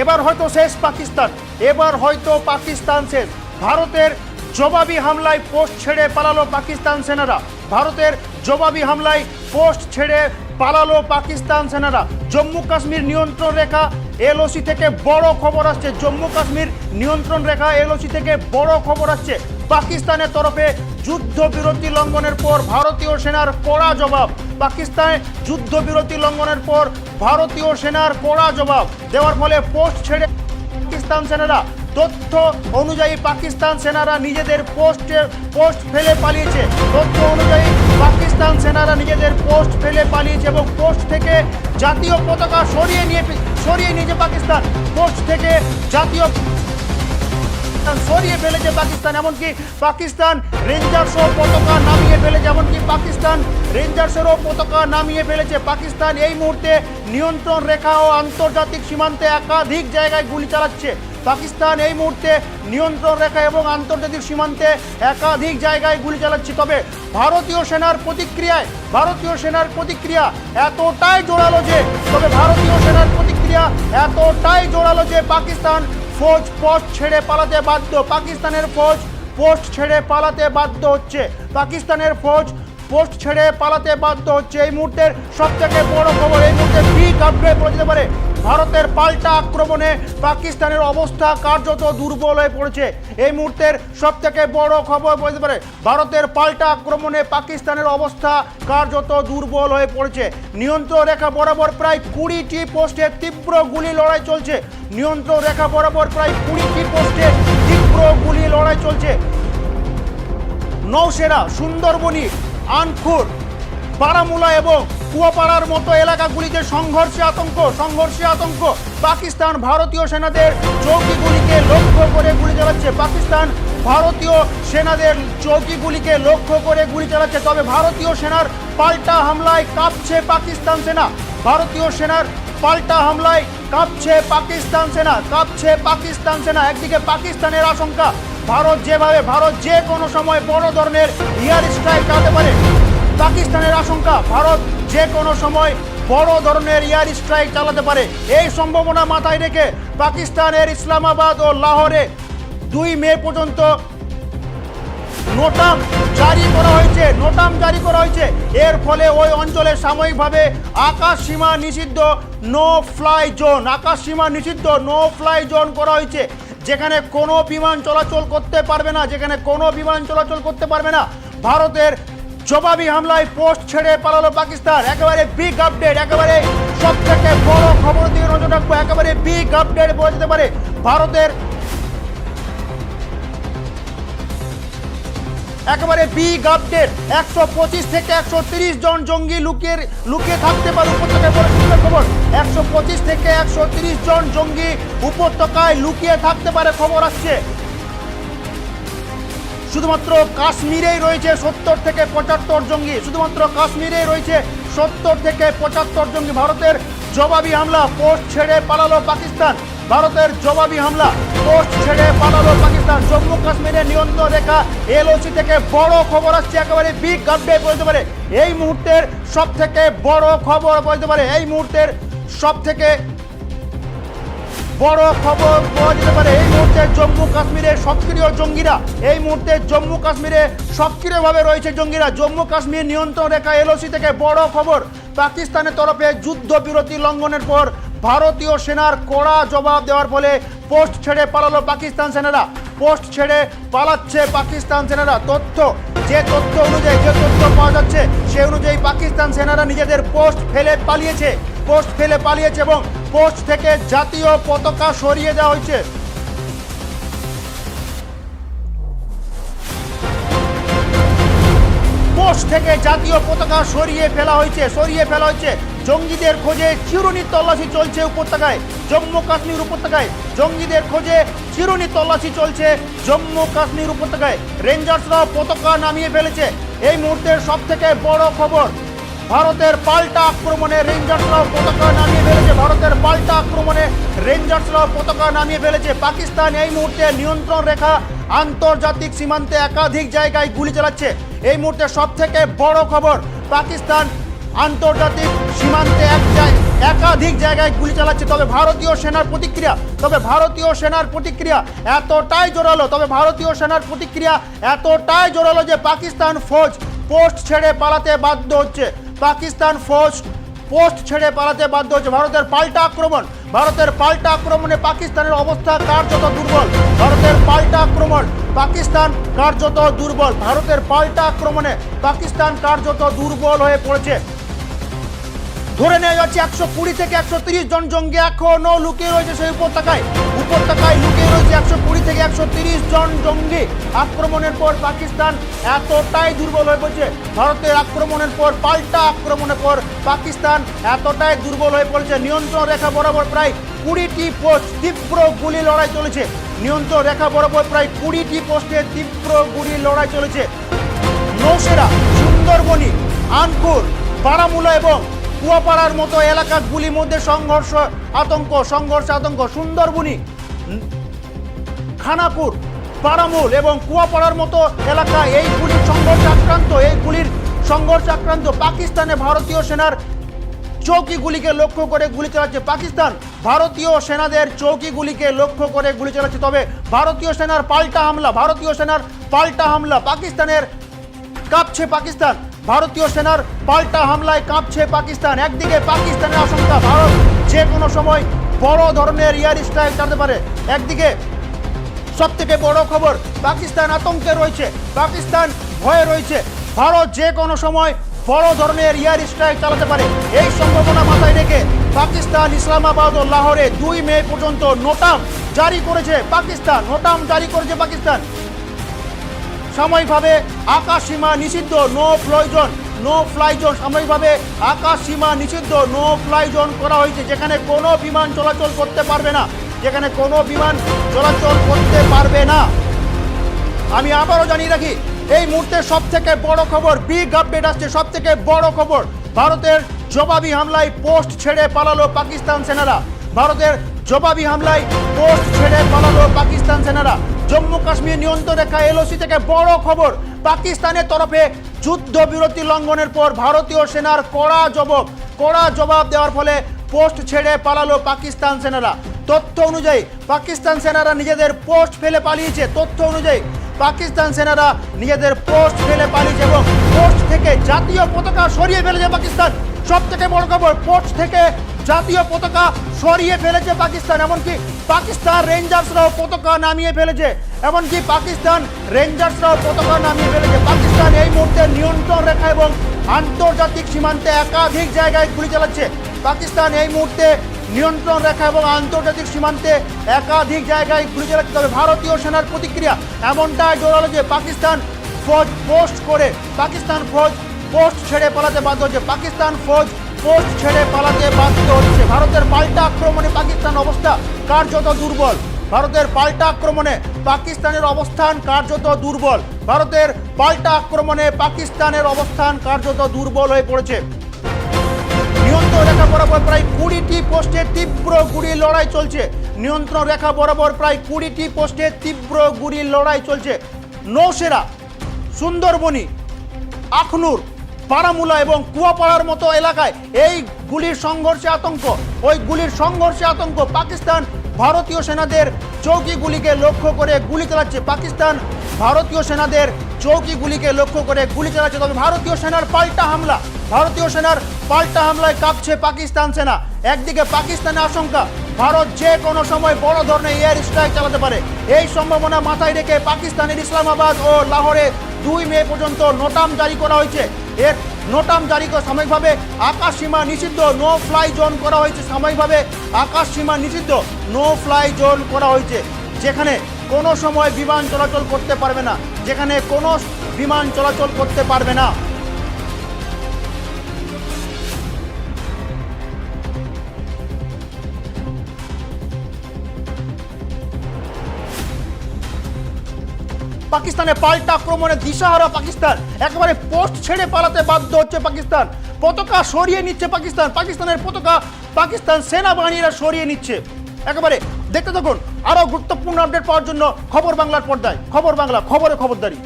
এবার হয়তো শেষ পাকিস্তান, এবার হয়তো পাকিস্তান শেষ। ভারতের জবাবি হামলায় পোস্ট ছেড়ে পালালো পাকিস্তান সেনারা। ভারতের জবাবি হামলায় পোস্ট ছেড়ে পালালো পাকিস্তান সেনারা। জম্মু কাশ্মীর নিয়ন্ত্রণ রেখা এলওসি থেকে বড় খবর আসছে। জম্মু কাশ্মীর নিয়ন্ত্রণ রেখা এলওসি থেকে বড় খবর আসছে। পাকিস্তানের তরফে যুদ্ধবিরতি লঙ্ঘনের পর ভারতীয় সেনার কড়া জবাব। পাকিস্তানে যুদ্ধবিরতি লঙ্ঘনের পর ভারতীয় সেনার কড়া জবাব দেওয়ার ফলে পোস্ট ছেড়ে পাকিস্তান সেনারা। তথ্য অনুযায়ী পাকিস্তান সেনারা নিজেদের পোস্ট ফেলে পালিয়েছে। তথ্য অনুযায়ী পাকিস্তান সেনারা নিজেদের পোস্ট ফেলে পালিয়েছে এবং পোস্ট থেকে জাতীয় পতাকা সরিয়ে নিয়েছে পাকিস্তান। পোস্ট থেকে জাতীয় সরিয়ে ফেলেছে পাকিস্তান। এমনকি পাকিস্তান রেঞ্জার্সও পতাকা নামিয়ে ফেলেছে। এমনকি পাকিস্তান রেঞ্জার্সেরও পতাকা নামিয়ে ফেলেছে। পাকিস্তান এই মুহূর্তে নিয়ন্ত্রণ রেখা ও আন্তর্জাতিক সীমান্তে একাধিক জায়গায় গুলি চালাচ্ছে। পাকিস্তান এই মুহূর্তে নিয়ন্ত্রণ রেখা এবং আন্তর্জাতিক সীমান্তে একাধিক জায়গায় গুলি চালাচ্ছে। তবে ভারতীয় সেনার প্রতিক্রিয়া এতটাই জোরালো যে পাকিস্তান ফৌজ পোস্ট ছেড়ে পালাতে বাধ্য। পাকিস্তানের ফৌজ পোস্ট ছেড়ে পালাতে বাধ্য হচ্ছে। পাকিস্তানের ফৌজ পোস্ট ছেড়ে পালাতে বাধ্য হচ্ছে। এই মুহূর্তের সবথেকে বড় খবর, এই মুহূর্তে বিগ আপডেট বলা যেতে পারে। ভারতের পাল্টা আক্রমণে পাকিস্তানের অবস্থা কার্যত দুর্বল হয়ে পড়েছে। এই মুহূর্তের সবথেকে বড় খবর বলতে পারে, ভারতের পাল্টা আক্রমণে পাকিস্তানের অবস্থা কার্যত দুর্বল হয়ে পড়েছে। নিয়ন্ত্রণ রেখা বরাবর প্রায় 20টি পোস্টে তীব্র গুলি লড়াই চলছে। নিয়ন্ত্রণ রেখা বরাবর প্রায় 20টি পোস্টে তীব্র গুলি লড়াই চলছে। নৌসেরা, সুন্দরবনি, আনখুর, বারামুলা এবং কুয়াপাড়ার মতো এলাকাগুলিতে সংঘর্ষে আতঙ্ক। পাকিস্তান ভারতীয় সেনাদের চৌকিগুলিকে লক্ষ্য করে গুলি চালাচ্ছে। পাকিস্তান ভারতীয় সেনাদের চৌকিগুলিকে লক্ষ্য করে গুলি চালাচ্ছে। তবে ভারতীয় সেনার পাল্টা হামলায় কাঁপছে পাকিস্তান সেনা। ভারতীয় সেনার পাল্টা হামলায় কাঁপছে পাকিস্তান সেনা। একদিকে পাকিস্তানের আশঙ্কা ভারত যে কোনো সময় বড় ধরনের এয়ার স্ট্রাইক চালাতে পারে। পাকিস্তানের আশঙ্কা ভারত যে কোনো সময় বড় ধরনের এয়ার স্ট্রাইক চালাতে পারে। এই সম্ভাবনা মাথায় রেখে পাকিস্তানের ইসলামাবাদ ও লাহোরে 2 মে পর্যন্ত নোটাম জারি করা হয়েছে। এর ফলে ওই অঞ্চলে সাময়িকভাবে আকাশ সীমা নিষিদ্ধ নো ফ্লাই জোন করা হয়েছে, যেখানে কোনো বিমান চলাচল করতে পারবে না। ভারতের জবাবি হামলায় পোস্ট ছেড়ে পালালো পাকিস্তান। একেবারে বিগ আপডেট, একেবারে সব থেকে বড় খবর দিয়ে নজর রাখবো। একেবারে বিগ আপডেট বলা যেতে পারে। ভারতের একেবারে বিগ আপডেট, 125 থেকে 130 জন জঙ্গি লুকিয়ে থাকতে পারে উপত্যকায়। বড় সুন্দর খবর, 125 থেকে 130 জন জঙ্গি উপত্যকায় লুকিয়ে থাকতে পারে খবর আসছে। শুধুমাত্র কাশ্মীরেই রয়েছে 70 থেকে 75 জঙ্গি। ভারতের জবাবি হামলা পোস্ট ছেড়ে পালালো পাকিস্তান। জম্মু কাশ্মীরের নিয়ন্ত্রণ রেখা এলওসি থেকে বড় খবর আসছে। একেবারে বিগ আপডেট বলতে পারে। এই মুহূর্তের সব থেকে বড় খবর বলতে পারে। এই মুহূর্তে জম্মু কাশ্মীরে সক্রিয়ভাবে রয়েছে জঙ্গিরা। জম্মু কাশ্মীর নিয়ন্ত্রণ রেখা এলওসি থেকে বড় খবর, পাকিস্তানের তরফে যুদ্ধবিরতি লঙ্ঘনের পর ভারতীয় সেনার কড়া জবাব দেওয়ার ফলে পোস্ট ছেড়ে পালালো পাকিস্তান সেনারা। যে তথ্য পাওয়া যাচ্ছে সে অনুযায়ী পাকিস্তান সেনারা নিজেদের পোস্ট ফেলে পালিয়েছে এবং পোস্ট থেকে জাতীয় পতাকা সরিয়ে দেওয়া হয়েছে। পোস্ট থেকে জাতীয় পতাকা সরিয়ে ফেলা হয়েছে। জঙ্গিদের খোঁজে চিরুনি তল্লাশি চলছে উপত্যকায়, জম্মু কাশ্মীর উপত্যকায়। রেঞ্জার্সরা পতাকা নামিয়ে ফেলেছে। এই মুহূর্তের সব থেকে বড় খবর, ভারতের পাল্টা আক্রমণে রেঞ্জার্সরাও পতাকা নামিয়ে ফেলেছে। পাকিস্তান এই মুহূর্তে নিয়ন্ত্রণ রেখা আন্তর্জাতিক সীমান্তে একাধিক জায়গায় গুলি চালাচ্ছে। এই মুহূর্তে সব থেকে বড় খবর, পাকিস্তান আন্তর্জাতিক সীমান্তে একাধিক জায়গায় গুলি চালাচ্ছে। তবে ভারতীয় সেনার প্রতিক্রিয়া এতটাই জোরালো, যে পাকিস্তান ফৌজ পোস্ট ছেড়ে পালাতে বাধ্য হচ্ছে। ভারতের পাল্টা আক্রমণে পাকিস্তানের অবস্থা কার্যত দুর্বল। ভারতের পাল্টা আক্রমণে পাকিস্তান কার্যত দুর্বল হয়ে পড়েছে। ধরে নেওয়া যাচ্ছে 120 থেকে 130 জন জঙ্গি এখনো লুকিয়ে রয়েছে সেই উপত্যকায় লুকিয়ে রয়েছে 120 থেকে 130 জন জঙ্গি। আক্রমণের পর পাকিস্তান এতটাই দুর্বল হয়ে পড়েছে, ভারতের পাল্টা আক্রমণের পর পাকিস্তান এতটাই দুর্বল হয়ে পড়েছে। নিয়ন্ত্রণ রেখা বরাবর প্রায় 20টি পোস্ট তীব্র গুলি লড়াই চলেছে। নৌসেরা, সুন্দরবনী, আনপুর, বারামুলা এবং কুয়াপাড়ার মতো এলাকাগুলির মধ্যে সংঘর্ষ আতঙ্ক। সুন্দরবনী, খানাপুর, বারামুল এবং কুয়াপাড়ার মতো এলাকা এই গুলির সংঘর্ষে আক্রান্ত। পাকিস্তানে ভারতীয় সেনার চৌকিগুলিকে লক্ষ্য করে গুলি চালাচ্ছে। ভারতীয় সেনাদের চৌকিগুলিকে লক্ষ্য করে গুলি চালাচ্ছে। তবে ভারতীয় সেনার পাল্টা হামলা পাকিস্তানের ভারতীয় সেনার পাল্টা হামলায় কাঁপছে পাকিস্তান। একদিকে পাকিস্তানের আশঙ্কা ভারত যে কোনো সময় বড় ধরনের এয়ার স্ট্রাইক চালাতে পারে। একদিকে সবথেকে বড় খবর, পাকিস্তান আতঙ্কে রয়েছে, পাকিস্তান ভয়ে রয়েছে। ভারত যে কোনো সময় বড় ধরনের এয়ার স্ট্রাইক চালাতে পারে। এই সম্ভাবনা মাথায় রেখে পাকিস্তান ইসলামাবাদ ও লাহোরে 2 মে পর্যন্ত নোটাম জারি করেছে পাকিস্তান। সাময়িকভাবে আকাশ সীমা নিষিদ্ধ, নো ফ্লাই জোন সাময়িকভাবে আকাশ সীমা নিষিদ্ধ, নো ফ্লাই জোন করা হয়েছে, যেখানে কোনো বিমান চলাচল করতে পারবে না। আমি আবারও জানিয়ে রাখি, এই মুহূর্তে সবথেকে বড় খবর, বিগ আপডেট আসছে, সবথেকে বড় খবর, ভারতের জবাবি হামলায় পোস্ট ছেড়ে পালালো পাকিস্তান সেনারা। জম্মু কাশ্মীর নিয়ন্ত্রণ রেখা এলওসি থেকে বড় খবর, পাকিস্তানের তরফে যুদ্ধবিরতি লঙ্ঘনের পর ভারতীয় সেনার কড়া জবাব দেওয়ার ফলে পোস্ট ছেড়ে পালালো পাকিস্তান সেনারা। তথ্য অনুযায়ী পাকিস্তান সেনারা নিজেদের পোস্ট ফেলে পালিয়েছে এবং পোস্ট থেকে জাতীয় পতাকা সরিয়ে ফেলেছে পাকিস্তান। সবথেকে বড় খবর, পোস্ট থেকে জাতীয় পতাকা সরিয়ে ফেলেছে পাকিস্তান। এমনকি পাকিস্তান রেঞ্জার্সরাও পতাকা নামিয়ে ফেলেছে। পাকিস্তান এই মুহূর্তে নিয়ন্ত্রণ রেখা এবং আন্তর্জাতিক সীমান্তে একাধিক জায়গায় গুলি চালাচ্ছে। তবে ভারতীয় সেনার প্রতিক্রিয়া এমনটাই জোরালো যে পাকিস্তান ফৌজ পোস্ট ছেড়ে পালাতে বাধ্য হচ্ছে। ভারতের পাল্টা আক্রমণে পাকিস্তানের অবস্থান কার্যত দুর্বল হয়ে পড়েছে। নিয়ন্ত্রণ রেখা বরাবর প্রায় 20টি পোস্টে তীব্র গুলির লড়াই চলছে। নৌসেরা, সুন্দরবনী, আখনুর, বারামুলা এবং কুয়াপাড়ার মতো এলাকায় এই গুলির সংঘর্ষে আতঙ্ক। পাকিস্তান ভারতীয় সেনাদের চৌকিগুলিকে লক্ষ্য করে গুলি চালাচ্ছে। তবে ভারতীয় সেনার পাল্টা হামলায় কাঁপছে পাকিস্তান সেনা। একদিকে পাকিস্তানের আশঙ্কা ভারত যে কোনো সময় বড় ধরনের এয়ার স্ট্রাইক চালাতে পারে। এই সম্ভাবনা মাথায় রেখে পাকিস্তানের ইসলামাবাদ ও লাহোরে 2 মে পর্যন্ত নোটাম জারি করা হয়েছে। সাময়িকভাবে আকাশ সীমা নিষিদ্ধ, নো ফ্লাই জোন করা হয়েছে, যেখানে কোনো সময় বিমান চলাচল করতে পারবে না। পাকিস্তানের পাল্টা আক্রমণে দিশাহারা পাকিস্তান, একেবারে পোস্ট ছেড়ে পালাতে বাধ্য হচ্ছে পাকিস্তান। পতাকা সরিয়ে নিচ্ছে পাকিস্তানের পতাকা পাকিস্তান সেনাবাহিনীরা সরিয়ে নিচ্ছে। একেবারে দেখতে থাকুন আরো গুরুত্বপূর্ণ আপডেট পাওয়ার জন্য খবর বাংলার পর্দায়। খবর বাংলা, খবরে খবরদারি।